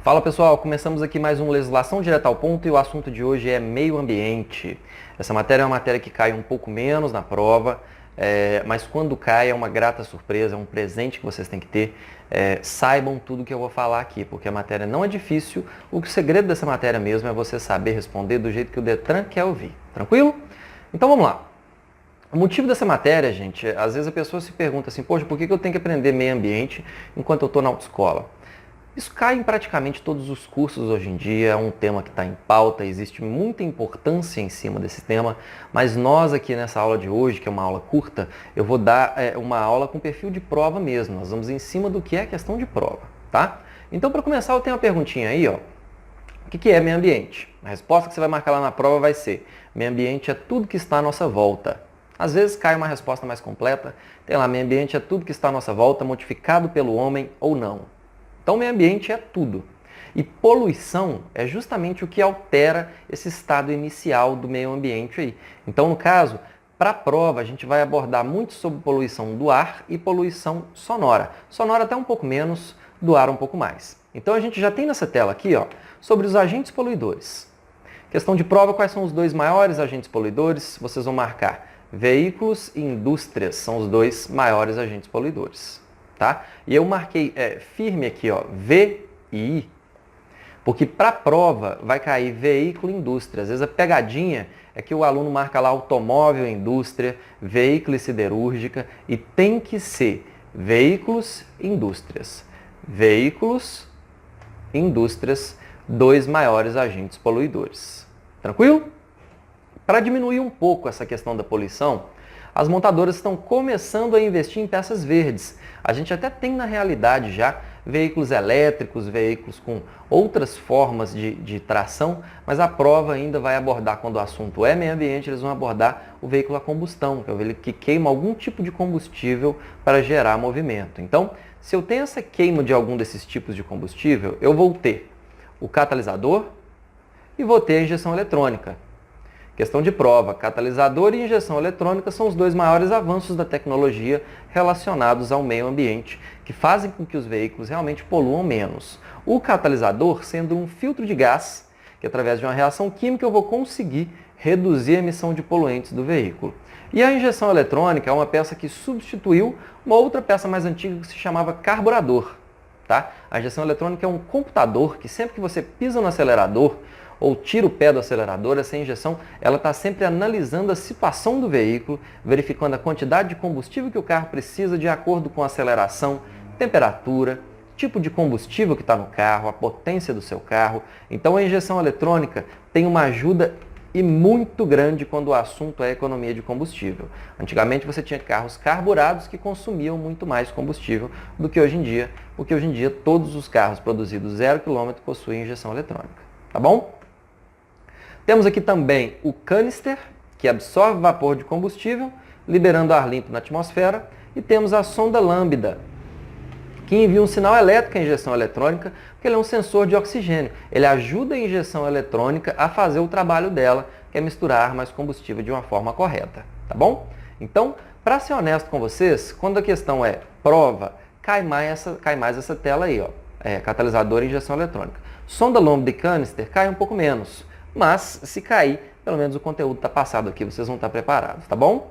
Fala pessoal, começamos aqui mais um Legislação Direta ao Ponto e o assunto de hoje é meio ambiente. Essa matéria é uma matéria que cai um pouco menos na prova, mas quando cai é uma grata surpresa, é um presente que vocês têm que ter. Saibam tudo que eu vou falar aqui, porque a matéria não é difícil, o segredo dessa matéria mesmo é você saber responder do jeito que o Detran quer ouvir, tranquilo? Então vamos lá. O motivo dessa matéria, gente, às vezes a pessoa se pergunta assim, poxa, por que eu tenho que aprender meio ambiente enquanto eu estou na autoescola? Isso cai em praticamente todos os cursos hoje em dia, é um tema que está em pauta, existe muita importância em cima desse tema, mas nós aqui nessa aula de hoje, que é uma aula curta, eu vou dar uma aula com perfil de prova mesmo, nós vamos em cima do que é questão de prova, tá? Então, para começar, eu tenho uma perguntinha aí, ó. O que é meio ambiente? A resposta que você vai marcar lá na prova vai ser: meio ambiente é tudo que está à nossa volta. Às vezes cai uma resposta mais completa, tem lá, meio ambiente é tudo que está à nossa volta, modificado pelo homem ou não. Então, meio ambiente é tudo. E poluição é justamente o que altera esse estado inicial do meio ambiente aí. Então, no caso, para a prova, a gente vai abordar muito sobre poluição do ar e poluição sonora. Sonora até um pouco menos, do ar um pouco mais. Então, a gente já tem nessa tela aqui, ó, sobre os agentes poluidores. Questão de prova, quais são os dois maiores agentes poluidores? Vocês vão marcar veículos e indústrias, são os dois maiores agentes poluidores. Tá? E eu marquei firme aqui, ó, V e I, porque para a prova vai cair veículo e indústria. Às vezes a pegadinha é que o aluno marca lá automóvel, indústria, veículo e siderúrgica, e tem que ser veículos e indústrias. Veículos e indústrias, dois maiores agentes poluidores. Tranquilo? Para diminuir um pouco essa questão da poluição, as montadoras estão começando a investir em peças verdes. A gente até tem na realidade já veículos elétricos, veículos com outras formas de tração, mas a prova ainda vai abordar, quando o assunto é meio ambiente, eles vão abordar o veículo a combustão, que é o veículo que queima algum tipo de combustível para gerar movimento. Então, se eu tenho essa queima de algum desses tipos de combustível, eu vou ter o catalisador e vou ter a injeção eletrônica. Questão de prova, catalisador e injeção eletrônica são os dois maiores avanços da tecnologia relacionados ao meio ambiente, que fazem com que os veículos realmente poluam menos. O catalisador sendo um filtro de gás, que através de uma reação química eu vou conseguir reduzir a emissão de poluentes do veículo. E a injeção eletrônica é uma peça que substituiu uma outra peça mais antiga que se chamava carburador. Tá? A injeção eletrônica é um computador que sempre que você pisa no acelerador, ou tira o pé do acelerador, essa injeção ela está sempre analisando a situação do veículo, verificando a quantidade de combustível que o carro precisa de acordo com a aceleração, temperatura, tipo de combustível que está no carro, a potência do seu carro. Então a injeção eletrônica tem uma ajuda e muito grande quando o assunto é economia de combustível. Antigamente você tinha carros carburados que consumiam muito mais combustível do que hoje em dia, porque hoje em dia todos os carros produzidos 0 km possuem injeção eletrônica. Tá bom? Temos aqui também o canister, que absorve vapor de combustível, liberando ar limpo na atmosfera. E temos a sonda lambda, que envia um sinal elétrico à injeção eletrônica, porque ele é um sensor de oxigênio. Ele ajuda a injeção eletrônica a fazer o trabalho dela, que é misturar ar mais combustível de uma forma correta. Tá bom? Então, para ser honesto com vocês, quando a questão é prova, cai mais essa tela aí, ó, catalisador e injeção eletrônica. Sonda lambda e canister cai um pouco menos. Mas, se cair, pelo menos o conteúdo está passado aqui, vocês vão estar preparados, tá bom?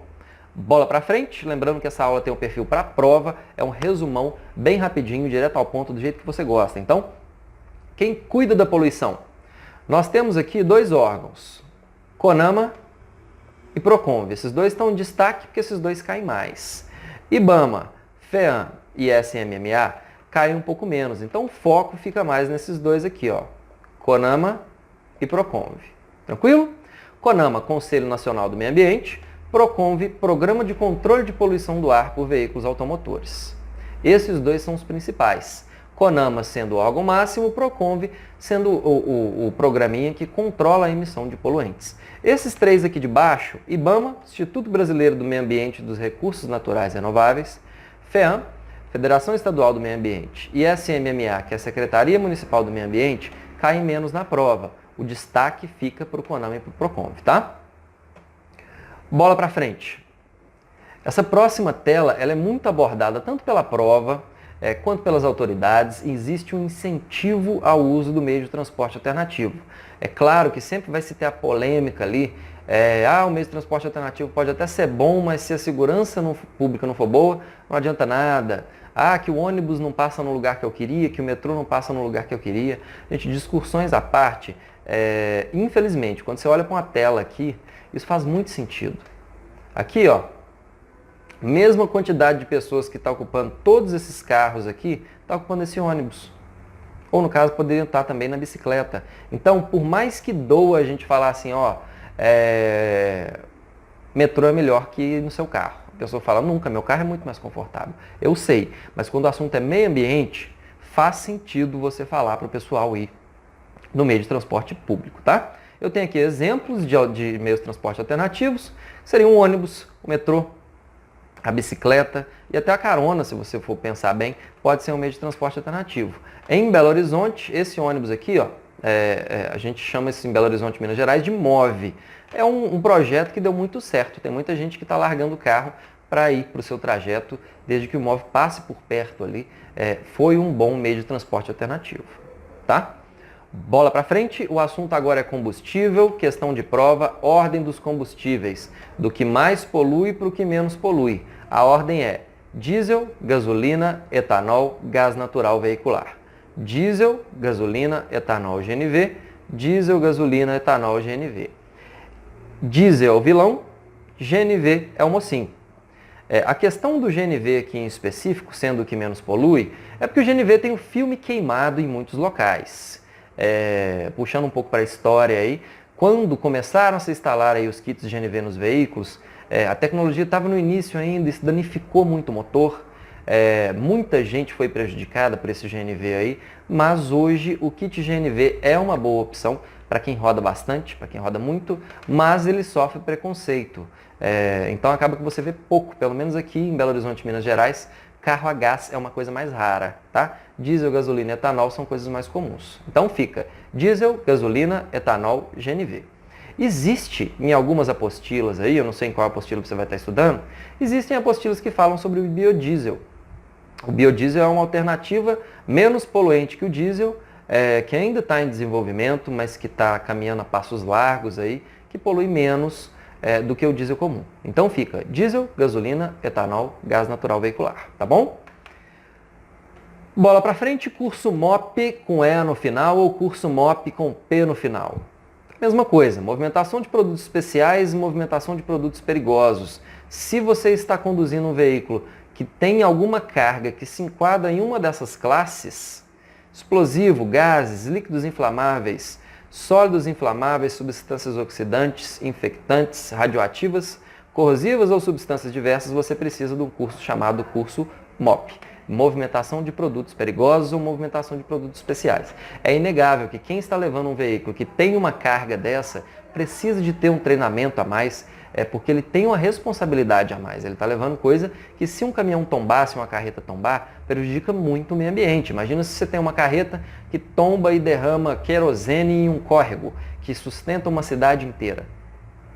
Bola para frente, lembrando que essa aula tem um perfil para prova, é um resumão bem rapidinho, direto ao ponto, do jeito que você gosta. Então, quem cuida da poluição? Nós temos aqui dois órgãos, CONAMA e PROCONV. Esses dois estão em destaque porque esses dois caem mais. IBAMA, FEAM e SMMA caem um pouco menos, então o foco fica mais nesses dois aqui, ó, CONAMA e PROCONV. Tranquilo? CONAMA, Conselho Nacional do Meio Ambiente. PROCONV, Programa de Controle de Poluição do Ar por Veículos Automotores. Esses dois são os principais. CONAMA sendo o órgão máximo, PROCONV sendo o programinha que controla a emissão de poluentes. Esses três aqui de baixo, IBAMA, Instituto Brasileiro do Meio Ambiente e dos Recursos Naturais Renováveis, FEAM, Federação Estadual do Meio Ambiente, e SMMA, que é a Secretaria Municipal do Meio Ambiente, caem menos na prova. O destaque fica para o CONAMA e para o PROCONV, tá? Bola para frente. Essa próxima tela ela é muito abordada tanto pela prova quanto pelas autoridades, existe um incentivo ao uso do meio de transporte alternativo. É claro que sempre vai se ter a polêmica ali, o meio de transporte alternativo pode até ser bom, mas se a segurança pública não for boa, não adianta nada. Que o ônibus não passa no lugar que eu queria, que o metrô não passa no lugar que eu queria. Gente, discussões à parte, infelizmente, quando você olha para uma tela aqui, isso faz muito sentido. Aqui, ó, mesma quantidade de pessoas que está ocupando todos esses carros aqui, está ocupando esse ônibus. Ou no caso, poderiam estar também na bicicleta. Então, por mais que doa a gente falar assim, metrô é melhor que no seu carro. A pessoa fala, nunca, meu carro é muito mais confortável. Eu sei, mas quando o assunto é meio ambiente, faz sentido você falar para o pessoal ir no meio de transporte público, tá? Eu tenho aqui exemplos de meios de transporte alternativos, seriam o ônibus, o metrô, a bicicleta e até a carona, se você for pensar bem, pode ser um meio de transporte alternativo. Em Belo Horizonte, esse ônibus aqui, ó, a gente chama esse em Belo Horizonte, Minas Gerais, de MOVE. É um projeto que deu muito certo. Tem muita gente que está largando o carro para ir para o seu trajeto, desde que o MOVE passe por perto ali. Foi um bom meio de transporte alternativo, tá? Bola para frente, o assunto agora é combustível, questão de prova, ordem dos combustíveis, do que mais polui para o que menos polui. A ordem é diesel, gasolina, etanol, gás natural veicular. Diesel, gasolina, etanol, GNV, diesel, gasolina, etanol, GNV. Diesel é o vilão, GNV é o mocinho. A questão do GNV aqui em específico, sendo o que menos polui, é porque o GNV tem o filme queimado em muitos locais. Puxando um pouco para a história aí, quando começaram a se instalar aí os kits de GNV nos veículos, a tecnologia estava no início ainda, isso danificou muito o motor, muita gente foi prejudicada por esse GNV aí, mas hoje o kit GNV é uma boa opção para quem roda bastante, para quem roda muito, mas ele sofre preconceito. Então acaba que você vê pouco, pelo menos aqui em Belo Horizonte, Minas Gerais, carro a gás é uma coisa mais rara, tá? Diesel, gasolina e etanol são coisas mais comuns. Então fica diesel, gasolina, etanol, GNV. Existe em algumas apostilas aí, eu não sei em qual apostila você vai estar estudando, existem apostilas que falam sobre o biodiesel. O biodiesel é uma alternativa menos poluente que o diesel, que ainda está em desenvolvimento, mas que está caminhando a passos largos aí, que polui menos do que o diesel comum. Então fica diesel, gasolina, etanol, gás natural veicular, tá bom? Bola para frente, curso MOP com E no final ou curso MOP com P no final. Mesma coisa, movimentação de produtos especiais e movimentação de produtos perigosos. Se você está conduzindo um veículo que tem alguma carga que se enquadra em uma dessas classes, explosivo, gases, líquidos inflamáveis, sólidos inflamáveis, substâncias oxidantes, infectantes, radioativas, corrosivas ou substâncias diversas, você precisa de um curso chamado curso MOP. Movimentação de produtos perigosos ou movimentação de produtos especiais. É inegável que quem está levando um veículo que tem uma carga dessa, precisa de ter um treinamento a mais, porque ele tem uma responsabilidade a mais. Ele está levando coisa que, se um caminhão tombar, se uma carreta tombar, prejudica muito o meio ambiente. Imagina se você tem uma carreta que tomba e derrama querosene em um córrego, que sustenta uma cidade inteira.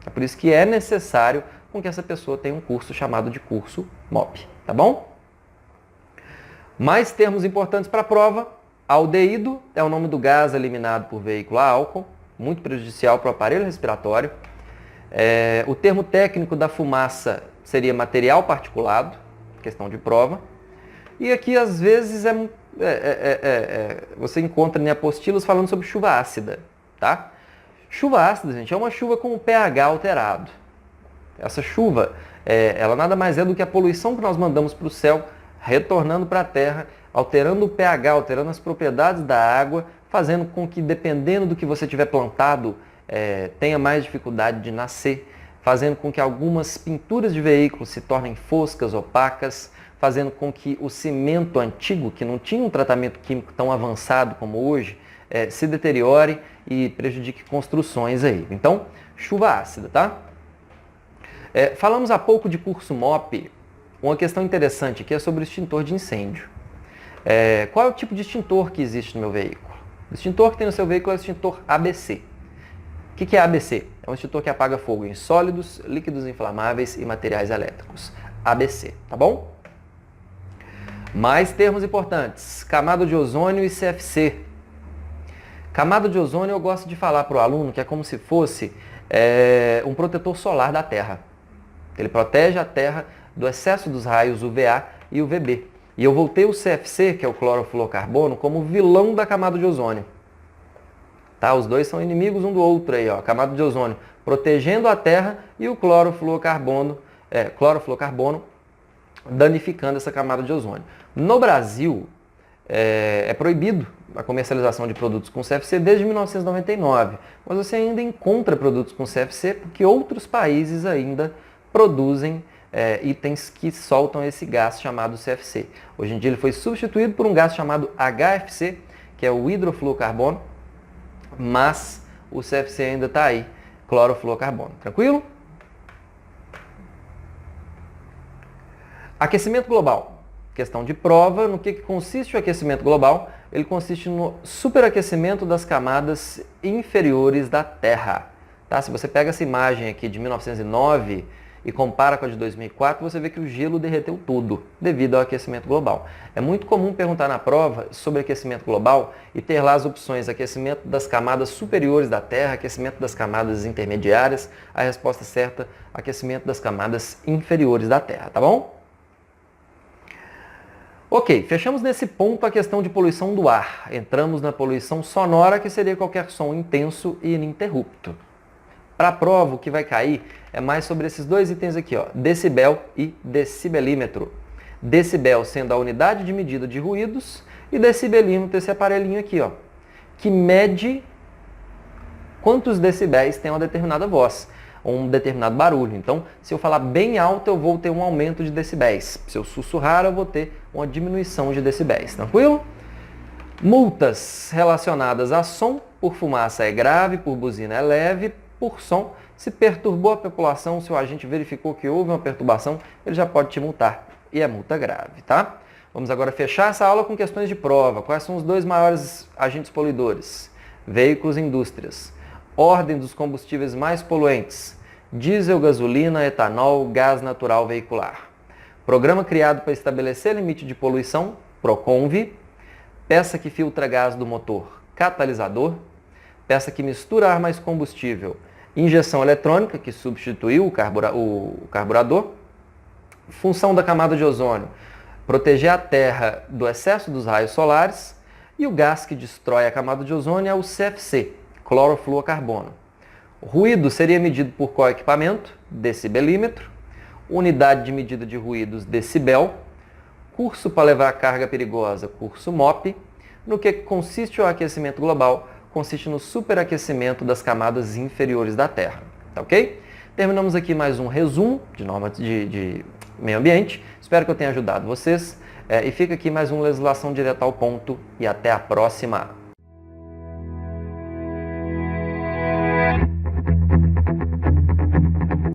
É por isso que é necessário com que essa pessoa tenha um curso chamado de curso MOP, tá bom? Mais termos importantes para a prova. Aldeído é o nome do gás eliminado por veículo a álcool, muito prejudicial para o aparelho respiratório. O termo técnico da fumaça seria material particulado, questão de prova. E aqui, às vezes, você encontra em apostilas falando sobre chuva ácida, tá? Chuva ácida, gente, é uma chuva com o pH alterado. Essa chuva, ela nada mais é do que a poluição que nós mandamos para o céu, retornando para a terra, alterando o pH, alterando as propriedades da água, fazendo com que, dependendo do que você tiver plantado, tenha mais dificuldade de nascer, fazendo com que algumas pinturas de veículos se tornem foscas, opacas, fazendo com que o cimento antigo, que não tinha um tratamento químico tão avançado como hoje, se deteriore e prejudique construções aí. Então, chuva ácida, tá? Falamos há pouco de curso MOP. Uma questão interessante aqui é sobre o extintor de incêndio. Qual é o tipo de extintor que existe no meu veículo? O extintor que tem no seu veículo é o extintor ABC. O que é ABC? É um extintor que apaga fogo em sólidos, líquidos inflamáveis e materiais elétricos. ABC, tá bom? Mais termos importantes. Camada de ozônio e CFC. Camada de ozônio eu gosto de falar para o aluno que é como se fosse um protetor solar da Terra. Ele protege a Terra do excesso dos raios UVA e UVB. E eu voltei o CFC, que é o clorofluorcarbono, como vilão da camada de ozônio. Tá? Os dois são inimigos um do outro aí, ó. A camada de ozônio protegendo a Terra e o clorofluorcarbono danificando essa camada de ozônio. No Brasil, é proibido a comercialização de produtos com CFC desde 1999, mas você ainda encontra produtos com CFC porque outros países ainda produzem itens que soltam esse gás chamado CFC. Hoje em dia ele foi substituído por um gás chamado HFC, que é o hidrofluorcarbono, mas o CFC ainda está aí, clorofluorcarbono. Tranquilo? Aquecimento global. Questão de prova, no que consiste o aquecimento global? Ele consiste no superaquecimento das camadas inferiores da Terra. Tá? Se você pega essa imagem aqui de 1909 e compara com a de 2004, você vê que o gelo derreteu tudo devido ao aquecimento global. É muito comum perguntar na prova sobre aquecimento global e ter lá as opções aquecimento das camadas superiores da Terra, aquecimento das camadas intermediárias. A resposta certa, aquecimento das camadas inferiores da Terra, tá bom? Ok, fechamos nesse ponto a questão de poluição do ar. Entramos na poluição sonora, que seria qualquer som intenso e ininterrupto. Para a prova, o que vai cair é mais sobre esses dois itens aqui, ó, decibel e decibelímetro. Decibel sendo a unidade de medida de ruídos e decibelímetro esse aparelhinho aqui, ó, que mede quantos decibéis tem uma determinada voz, ou um determinado barulho. Então, se eu falar bem alto, eu vou ter um aumento de decibéis. Se eu sussurrar, eu vou ter uma diminuição de decibéis. Tranquilo? Multas relacionadas a som, por fumaça é grave, por buzina é leve, por som, se perturbou a população, se o agente verificou que houve uma perturbação, ele já pode te multar. E é multa grave, tá? Vamos agora fechar essa aula com questões de prova. Quais são os dois maiores agentes poluidores? Veículos e indústrias. Ordem dos combustíveis mais poluentes. Diesel, gasolina, etanol, gás natural veicular. Programa criado para estabelecer limite de poluição, PROCONV. Peça que filtra gás do motor, catalisador. Peça que mistura ar mais combustível, injeção eletrônica, que substituiu o carburador. Função da camada de ozônio, proteger a Terra do excesso dos raios solares. E o gás que destrói a camada de ozônio é o CFC, clorofluorcarbono. O ruído seria medido por qual equipamento? Decibelímetro. Unidade de medida de ruídos, decibel. Curso para levar carga perigosa, curso MOP. No que consiste o aquecimento global? Consiste no superaquecimento das camadas inferiores da Terra. Tá ok? Terminamos aqui mais um resumo de norma de meio ambiente. Espero que eu tenha ajudado vocês. E fica aqui mais uma legislação direta ao ponto. E até a próxima!